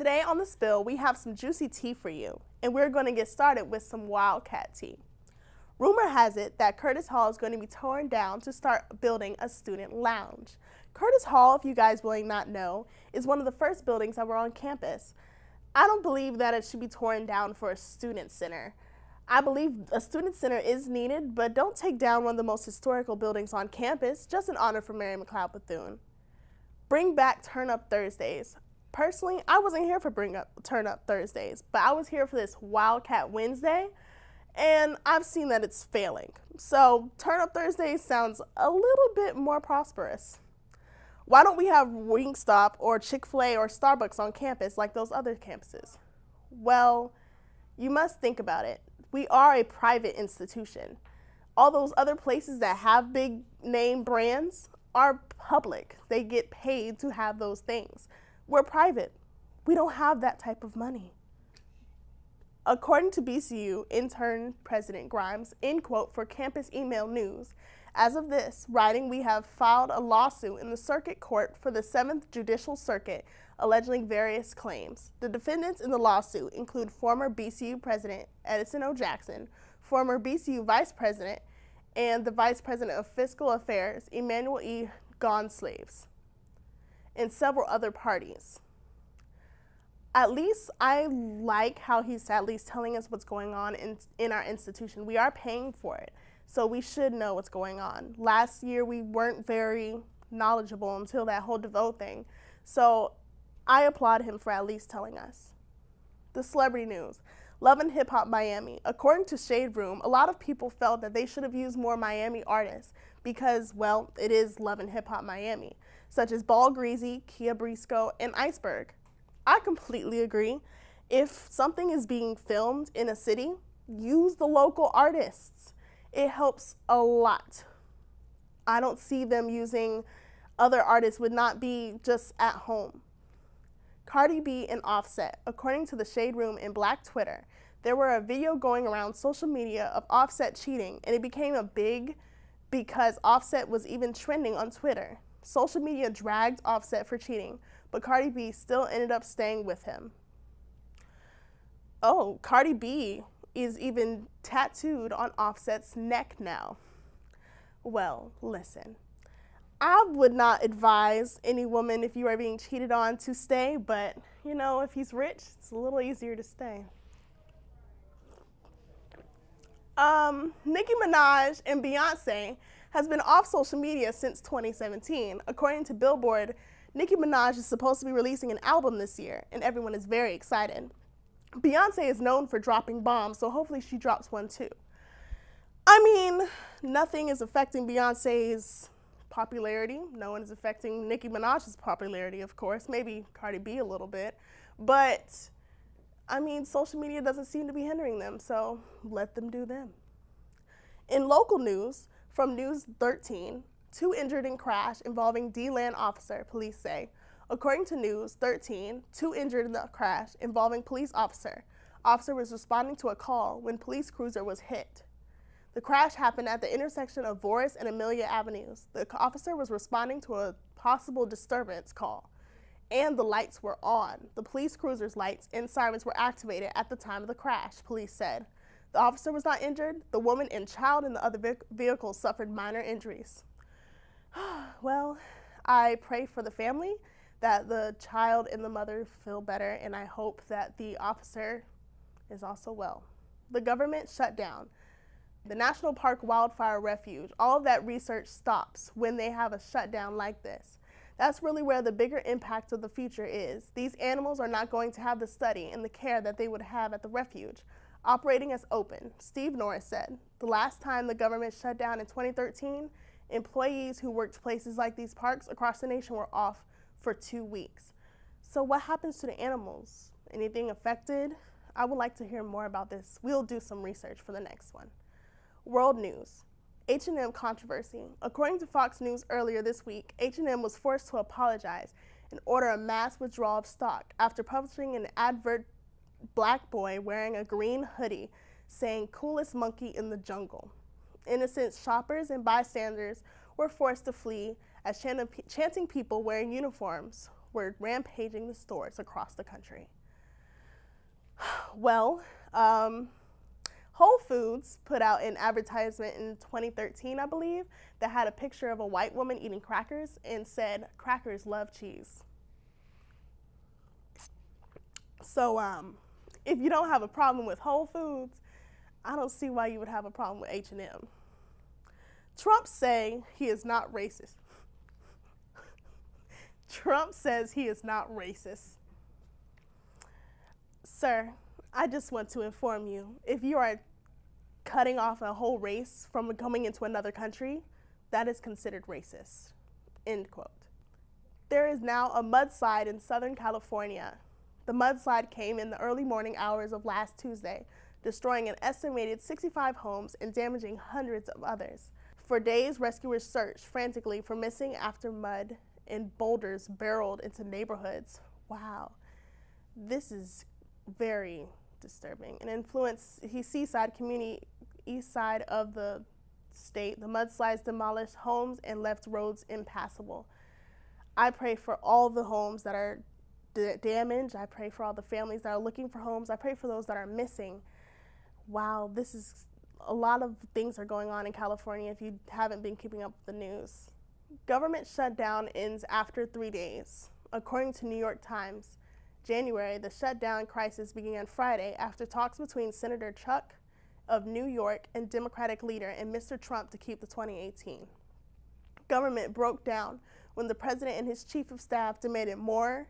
Today on The Spill, we have some juicy tea for you, and we're going to get started with some Wildcat tea. Rumor has it that Curtis Hall is going to be torn down to start building a student lounge. Curtis Hall, if you guys will not know, is one of the first buildings that were on campus. I don't believe that it should be torn down for a student center. I believe a student center is needed, but don't take down one of the most historical buildings on campus just in honor for Mary McLeod Bethune. Bring back Turn Up Thursdays. Personally, I wasn't here for Turn Up Thursdays, but I was here for this Wildcat Wednesday, and I've seen that it's failing. So Turn Up Thursdays sounds a little bit more prosperous. Why don't we have Wingstop or Chick-fil-A or Starbucks on campus like those other campuses? Well, you must think about it. We are a private institution. All those other places that have big name brands are public. They get paid to have those things. We're private. We don't have that type of money. According to BCU intern President Grimes, in quote for Campus Email News, as of this writing, we have filed a lawsuit in the Circuit Court for the 7th Judicial Circuit alleging various claims. The defendants in the lawsuit include former BCU President Edison O. Jackson, former BCU Vice President, and the Vice President of Fiscal Affairs, Emmanuel E. Gonslaves, and several other parties. At least I like how he's at least telling us what's going on in our institution. We are paying for it, so we should know what's going on. Last year, we weren't very knowledgeable until that whole DeVoe thing, so I applaud him for at least telling us. The celebrity news. Love and Hip Hop Miami. According to Shade Room, a lot of people felt that they should have used more Miami artists because, well, it is Love and Hip Hop Miami, such as Ball Greasy, Kia Briscoe, and Iceberg. I completely agree. If something is being filmed in a city, use the local artists. It helps a lot. I don't see them using other artists would not be just at home. Cardi B and Offset. According to the Shade Room in Black Twitter, there were a video going around social media of Offset cheating, and it became a big because Offset was even trending on Twitter. Social media dragged Offset for cheating, but Cardi B still ended up staying with him. Oh, Cardi B is even tattooed on Offset's neck now. Well, listen. I would not advise any woman if you are being cheated on to stay, but you know, if he's rich, it's a little easier to stay. Nicki Minaj and Beyonce has been off social media since 2017. According to Billboard, Nicki Minaj is supposed to be releasing an album this year, and everyone is very excited. Beyonce is known for dropping bombs, so hopefully she drops one too. I mean, nothing is affecting Beyonce's popularity. No one is affecting Nicki Minaj's popularity, of course. Maybe Cardi B a little bit. But, I mean, social media doesn't seem to be hindering them, so let them do them. In local news, from News 13, 2 injured in crash involving D-Land officer, police say. According to News 13, 2 injured in the crash involving police officer. Officer was responding to a call when police cruiser was hit. The crash happened at the intersection of Voris and Amelia Avenues. The officer was responding to a possible disturbance call, and the lights were on. The police cruiser's lights and sirens were activated at the time of the crash, police said. The officer was not injured. The woman and child in the other vehicle suffered minor injuries. Well, I pray for the family that the child and the mother feel better, and I hope that the officer is also well. The government shut down. The National Park Wildfire Refuge, all of that research stops when they have a shutdown like this. That's really where the bigger impact of the future is. These animals are not going to have the study and the care that they would have at the refuge. Operating as open, Steve Norris said. The last time the government shut down in 2013, employees who worked places like these parks across the nation were off for 2 weeks. So what happens to the animals? Anything affected? I would like to hear more about this. We'll do some research for the next one. World news. H&M controversy. According to Fox News earlier this week, H&M was forced to apologize and order a mass withdrawal of stock after publishing an advert black boy wearing a green hoodie saying coolest monkey in the jungle. Innocent shoppers and bystanders were forced to flee as chanting people wearing uniforms were rampaging the stores across the country. Well, Whole Foods put out an advertisement in 2013, I believe, that had a picture of a white woman eating crackers and said, "Crackers love cheese." So if you don't have a problem with Whole Foods, I don't see why you would have a problem with H&M. Trump say he is not racist. Trump says he is not racist. Sir, I just want to inform you, if you are cutting off a whole race from coming into another country, that is considered racist. End quote. There is now a mudslide in Southern California. The mudslide came in the early morning hours of last Tuesday, destroying an estimated 65 homes and damaging hundreds of others. For days, rescuers searched frantically for missing after mud and boulders barreled into neighborhoods. Wow, this is very disturbing. An influenced seaside community east side of the state, the mudslides demolished homes and left roads impassable. I pray for all the homes that are damaged. I pray for all the families that are looking for homes. I pray for those that are missing. Wow, this is a lot of things are going on in California if you haven't been keeping up with the news. Government shutdown ends after 3 days. According to New York Times, January, the shutdown crisis began Friday after talks between Senator Chuck of New York and Democratic leader and Mr. Trump to keep the 2018. Government broke down when the president and his chief of staff demanded more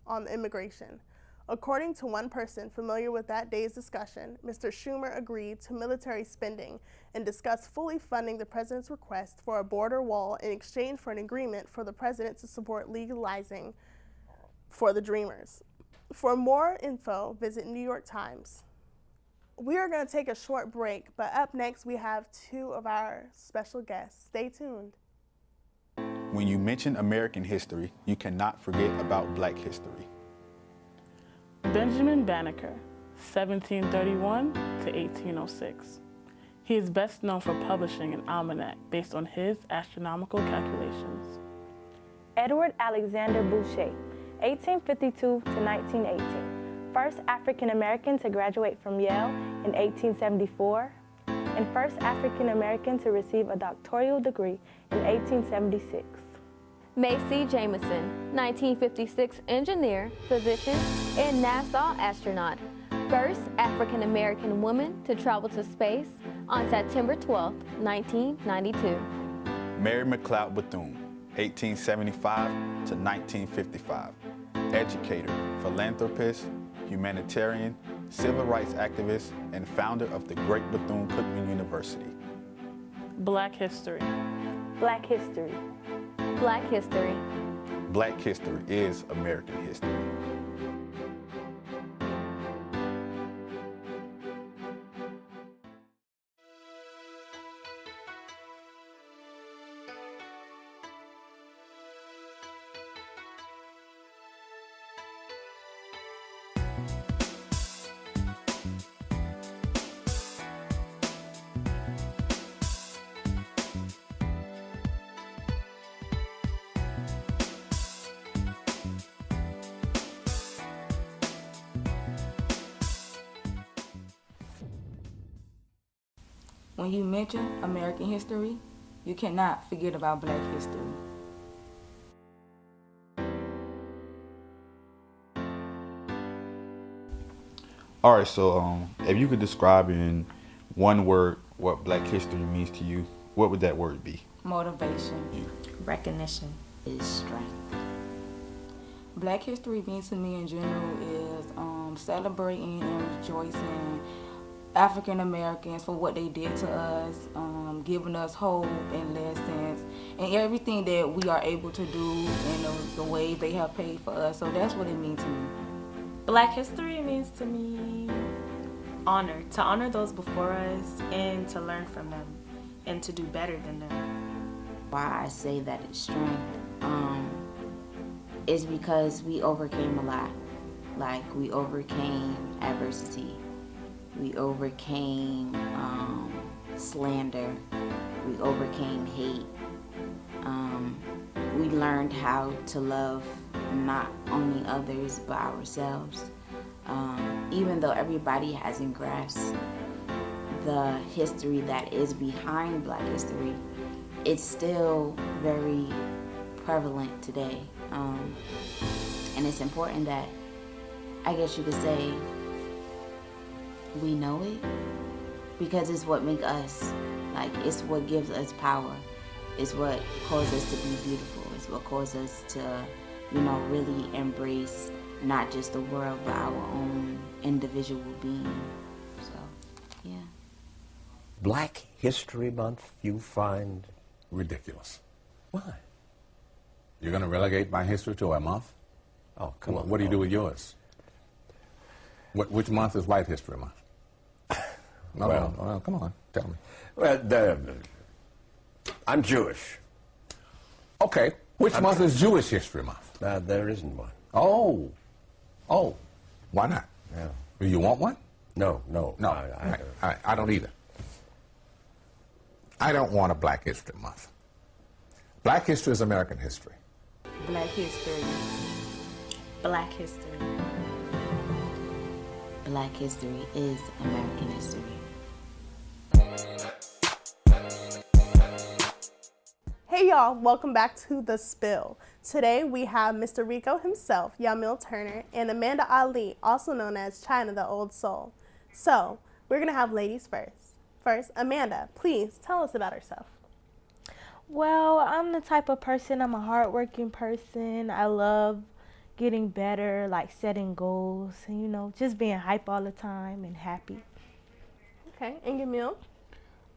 on immigration. According to one person familiar with that day's discussion, Mr. Schumer agreed to military spending and discussed fully funding the president's request for a border wall in exchange for an agreement for the president to support legalizing for the Dreamers. For more info, visit New York Times. We are going to take a short break, but up next we have two of our special guests. Stay tuned. When you mention American history, you cannot forget about Black history. Benjamin Banneker, 1731 to 1806. He is best known for publishing an almanac based on his astronomical calculations. Edward Alexander Boucher, 1852 to 1918. First African American to graduate from Yale in 1874, and first African American to receive a doctoral degree in 1876. Macy Jameson, 1956 engineer, physician, and NASA astronaut. First African-American woman to travel to space on September 12, 1992. Mary McLeod Bethune, 1875 to 1955. Educator, philanthropist, humanitarian, civil rights activist, and founder of the Great Bethune-Cookman University. Black history. Black history. Black history. Black history is American history. When you mention American history, you cannot forget about Black history. All right, so if you could describe in one word what Black history means to you, what would that word be? Motivation. Recognition is strength. Black history means to me in general is celebrating and rejoicing African Americans for what they did to us, giving us hope and lessons, and everything that we are able to do and the way they have paid for us. So that's what it means to me. Black history means to me honor, to honor those before us and to learn from them and to do better than them. Why I say that it's strength is because we overcame a lot. Like, we overcame adversity. We overcame slander. We overcame hate. We learned how to love not only others but ourselves. Even though everybody hasn't grasped the history that is behind Black history, it's still very prevalent today. And it's important that, I guess you could say, we know it, because it's what makes us, like, it's what gives us power. It's what causes us to be beautiful. It's what causes us to, really embrace not just the world, but our own individual being. So, yeah. Black History Month you find ridiculous. Why? You're going to relegate my history to a month? Oh, come on. What do you do with yours? Which month is White History Month? No, well, come on, tell me. Well, I'm Jewish. Okay, which month is Jewish History Month? There isn't one. Oh, why not? Yeah. Do you want one? No. I don't either. I don't want a Black History Month. Black history is American history. Black history. Black history. Black history is American history. Hey y'all, welcome back to The Spill. Today we have Mr. Rico himself, Yamil Turner, and Amanda Ali, also known as China the Old Soul. So, we're going to have ladies first. First, Amanda, please tell us about herself. Well, I'm the type of person, I'm a hardworking person. I love getting better, like setting goals, and just being hype all the time and happy. Okay, and Yamil?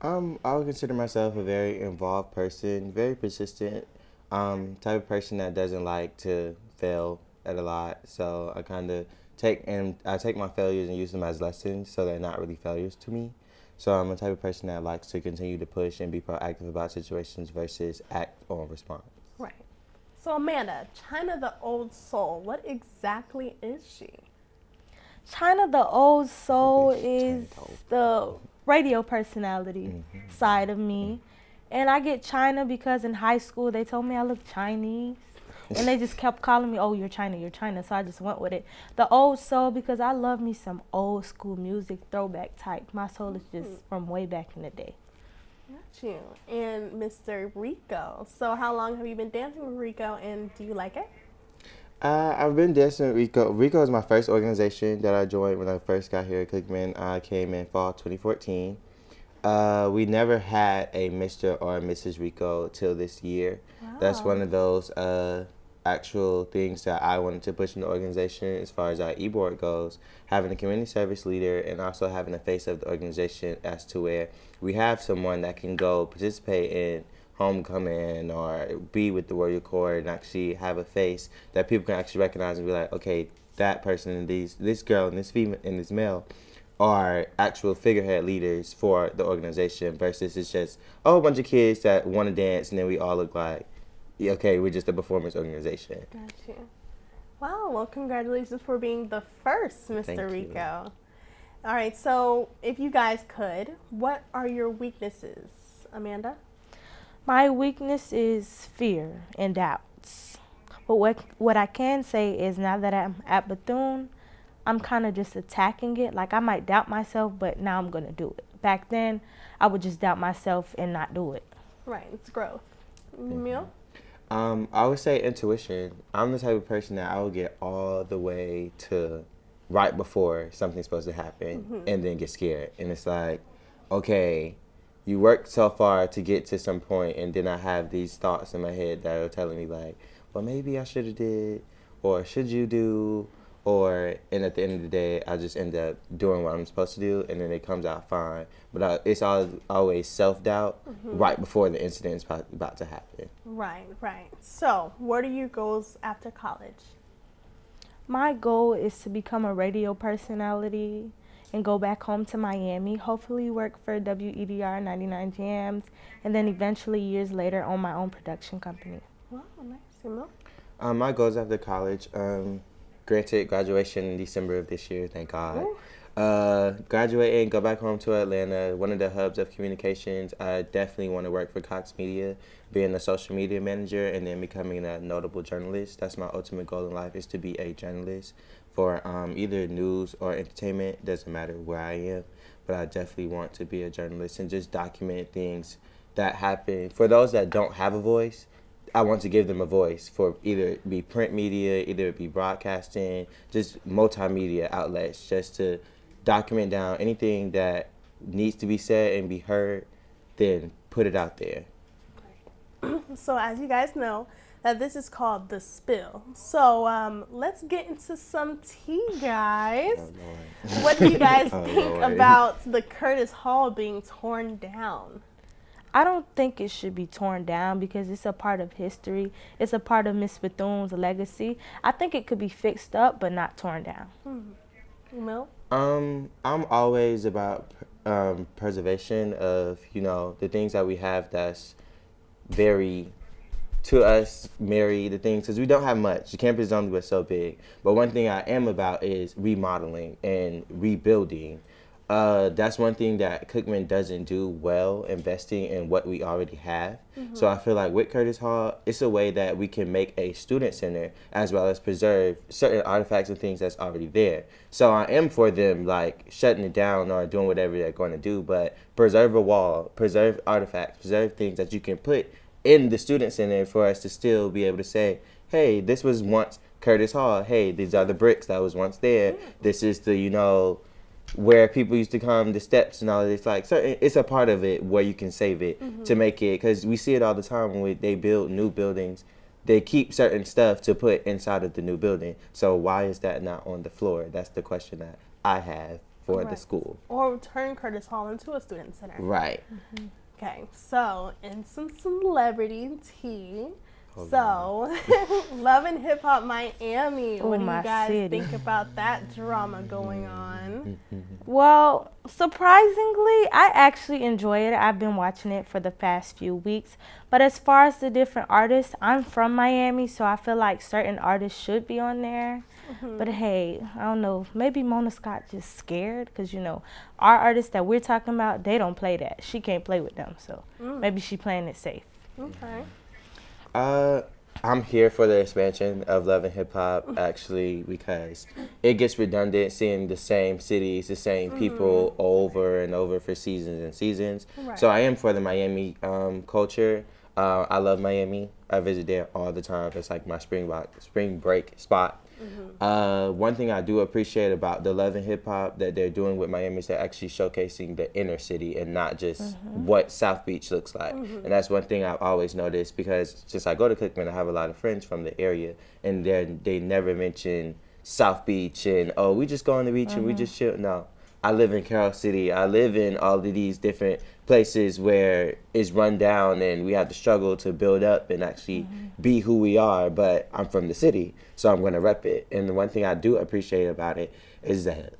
I would consider myself a very involved person, very persistent, type of person that doesn't like to fail at a lot. So I kind of take my failures and use them as lessons, so they're not really failures to me. So I'm the type of person that likes to continue to push and be proactive about situations versus act on response. Right. So Amanda, China the Old Soul, what exactly is she? China the Old Soul is the radio personality side of me. And I get China because in high school they told me I look Chinese. And they just kept calling me, oh, you're China, you're China. So I just went with it. The Old Soul because I love me some old school music, throwback type. My soul is just from way back in the day. Got you. And Mr. Rico. So how long have you been dancing with Rico, and do you like it? I've been dancing with Rico. Rico is my first organization that I joined when I first got here at Cookman. I came in fall 2014. We never had a Mr. or a Mrs. Rico till this year. Wow. That's one of those actual things that I wanted to push in the organization as far as our e-board goes, having a community service leader and also having a face of the organization as to where we have someone that can go participate in homecoming or be with the Warrior Corps and actually have a face that people can actually recognize and be like, okay, that person and this girl and this female and this male are actual figurehead leaders for the organization versus it's just a whole bunch of kids that want to dance and then we all look like, okay, we're just a performance organization. Gotcha. Wow, well, congratulations for being the first Mr. Rico. All right, so if you guys could, what are your weaknesses, Amanda? My weakness is fear and doubts. But what I can say is now that I'm at Bethune, I'm kind of just attacking it. Like I might doubt myself, but now I'm going to do it. Back then, I would just doubt myself and not do it. Right, it's growth. Emil? I would say intuition. I'm the type of person that I will get all the way to right before something's supposed to happen and then get scared. And it's like, okay, you worked so far to get to some point and then I have these thoughts in my head that are telling me like, well, maybe I should have did, or should you do, and at the end of the day, I just end up doing what I'm supposed to do, and then it comes out fine. But it's always self-doubt right before the incident is about to happen. Right. So, what are your goals after college? My goal is to become a radio personality and go back home to Miami, hopefully work for WEDR 99 Jams, and then eventually years later own my own production company. Wow, nice. Emil? My goals after college, granted graduation in December of this year, thank God. Graduate and go back home to Atlanta, one of the hubs of communications. I definitely want to work for Cox Media, being a social media manager, and then becoming a notable journalist. That's my ultimate goal in life, is to be a journalist for either news or entertainment. Doesn't matter where I am, but I definitely want to be a journalist and just document things that happen. For those that don't have a voice, I want to give them a voice, for either it be print media, either it be broadcasting, just multimedia outlets, just to document down anything that needs to be said and be heard, then put it out there. So as you guys know, that this is called The Spill. So let's get into some tea, guys. Oh, What do you guys Oh, think Lord. about the Curtis Hall being torn down? I don't think it should be torn down because it's a part of history. It's a part of Miss Bethune's legacy. I think it could be fixed up, but not torn down. Mil? I'm always about preservation of, the things that we have that's very, to us, Mary, the things, because we don't have much. The campus only was so big. But one thing I am about is remodeling and rebuilding. That's one thing that Cookman doesn't do well, investing in what we already have. So I feel like with Curtis Hall, it's a way that we can make a student center as well as preserve certain artifacts and things that's already there. So I am for them like shutting it down or doing whatever they're going to do, but preserve a wall, preserve artifacts, preserve things that you can put in the student center for us to still be able to say, hey, this was once Curtis Hall. Hey, these are the bricks that was once there. This is the, where people used to come, the steps and all of this. Like, certain, it's a part of it where you can save it to make it, because we see it all the time when they build new buildings. They keep certain stuff to put inside of the new building. So why is that not on the floor? That's the question that I have for the school. Or turn Curtis Hall into a student center. Right. Okay, so in some celebrity tea. So, Love and Hip Hop Miami. Oh, What do you my guys city. think about that drama going on? Well, surprisingly, I actually enjoy it. I've been watching it for the past few weeks. But as far as the different artists, I'm from Miami, so I feel like certain artists should be on there. But hey, I don't know, maybe Mona Scott just scared because, our artists that we're talking about, they don't play that. She can't play with them, so maybe she playing it safe. Okay. I'm here for the expansion of Love and Hip Hop, actually, because it gets redundant seeing the same cities, the same people over and over for seasons and seasons. Right. So I am for the Miami culture. I love Miami. I visit there all the time. It's like my spring break spot. One thing I do appreciate about the Love and Hip Hop that they're doing with Miami is they're actually showcasing the inner city and not just what South Beach looks like. And that's one thing I've always noticed, because since I go to Cookman, I have a lot of friends from the area, and they never mention South Beach and, oh, we just go on the beach and we just chill. No. I live in Carroll City. I live in all of these different places where it's run down and we have to struggle to build up and actually be who we are. But I'm from the city, so I'm going to rep it. And the one thing I do appreciate about it is that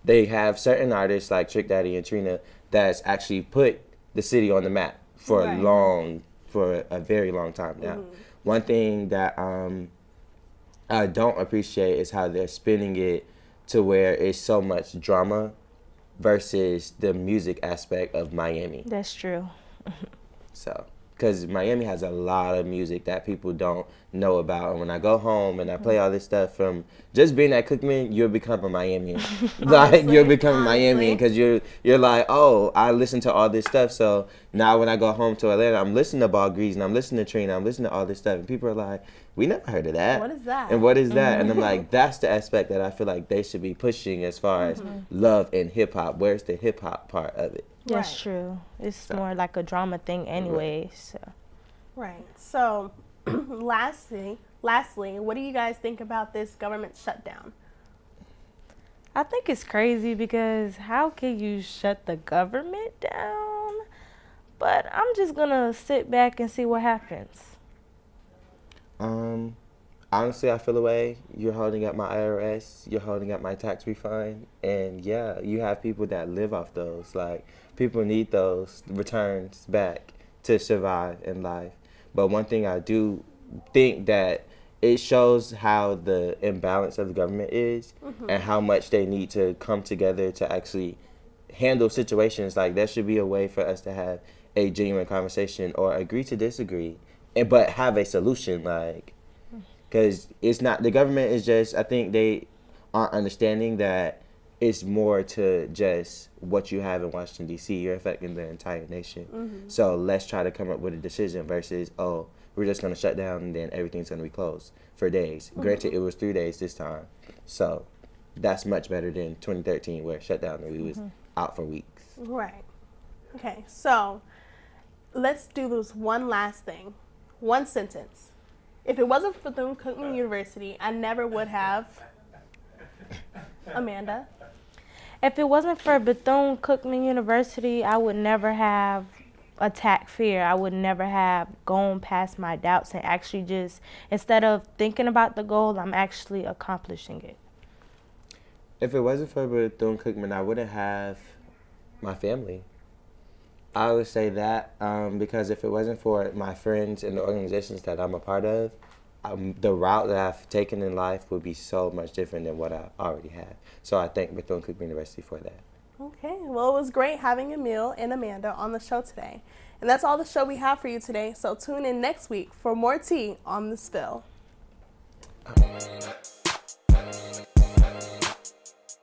they have certain artists like Trick Daddy and Trina that's actually put the city on the map for a very long time now. One thing that I don't appreciate is how they're spinning it to where it's so much drama versus the music aspect of Miami. That's true. So, because Miami has a lot of music that people don't know about. And when I go home and I play all this stuff from just being at Cookman, you'll become a Miamian. Like, you'll become a Miamian because you're like, oh, I listen to all this stuff. So now when I go home to Atlanta, I'm listening to Ball Grease and I'm listening to Trina, I'm listening to all this stuff. And people are like, we never heard of that. What is that? And what is that? And I'm like, that's the aspect that I feel like they should be pushing as far as love and hip hop. Where's the hip hop part of it? That's true. It's more like a drama thing anyway. So. Right. So, lastly, what do you guys think about this government shutdown? I think it's crazy because how can you shut the government down? But I'm just going to sit back and see what happens. Honestly, I feel away. You're holding up my IRS, you're holding up my tax refund, and yeah, you have people that live off those. Like, people need those returns back to survive in life. But one thing I do think that it shows how the imbalance of the government is and how much they need to come together to actually handle situations. Like, there should be a way for us to have a genuine conversation or agree to disagree, but have a solution. Like, because it's not, the government is just, I think aren't understanding that it's more to just what you have in Washington, D.C. You're affecting the entire nation. So let's try to come up with a decision versus, oh, we're just going to shut down and then everything's going to be closed for days. Granted, it was 3 days this time. So that's much better than 2013 where it shut down and we was out for weeks. Right. Okay, so let's do this one last thing. One sentence. If it wasn't for Bethune-Cookman University, I never would have. Amanda? If it wasn't for Bethune-Cookman University, I would never have attacked fear. I would never have gone past my doubts and actually just, instead of thinking about the goal, I'm actually accomplishing it. If it wasn't for Bethune-Cookman, I wouldn't have my family. I would say that because if it wasn't for my friends and the organizations that I'm a part of, the route that I've taken in life would be so much different than what I already have. So I thank Bethune-Cookman University for that. Okay, well, it was great having Emil and Amanda on the show today. And that's all the show we have for you today, so tune in next week for more tea on The Spill.